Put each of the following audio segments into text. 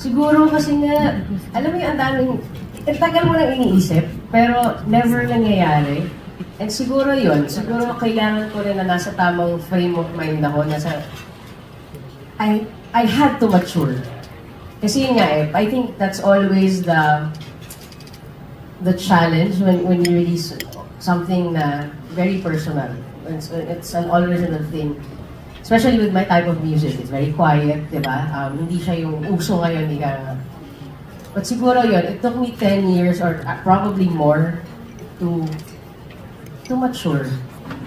Siguro kasi nga, alam mo yung ang daming, ang tagal mo nang iniisip, pero never nangyayari. And siguro siguro kailangan ko rin na nasa tamang frame of mind ako, I had to mature. Kasi yun nga I think that's always the challenge when you release something na very personal. It's an all-original thing. Especially with my type of music, it's very quiet, di ba? Hindi siya yung uso ngayon, ika nga. But siguro it took me 10 years or probably more to mature,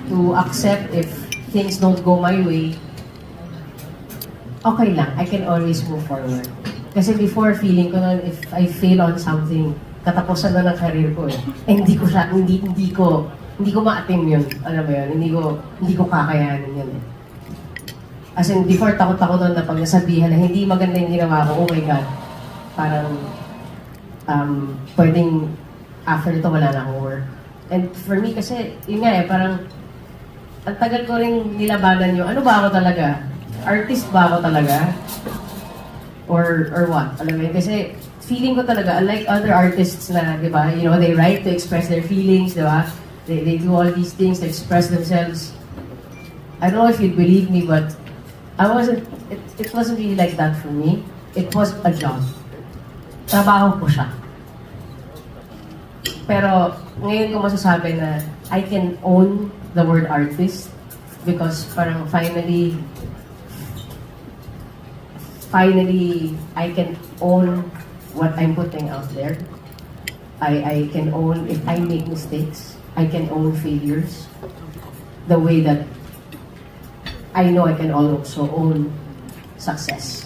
to accept if things don't go my way, okay lang, I can always move forward. Kasi before, feeling ko nun, if I fail on something, katapusan na ng career ko eh. Hindi ko ma-attain yun, alam mo yun, hindi ko kakayanin yun eh. As in, before, takot ako doon na pag nasabihan na hindi maganda yung ginawa ko, oh my God, parang, pwedeng, after nito wala na akong work. And for me kasi, yun nga parang, ang tagal ko rin nilabanan yung, ano ba ako talaga? Artist ba ako talaga? Or what? Alam mo yun? Kasi, feeling ko talaga, unlike other artists na, di ba, they write to express their feelings, di ba? They do all these things to express themselves. I don't know if you'd believe me, but it wasn't really like that for me. It was a job. Trabaho ko siya. Pero ngayon ko masasabi na I can own the word artist because parang finally I can own what I'm putting out there. I can own if I make mistakes. I can own failures. The way that I know I can also own success.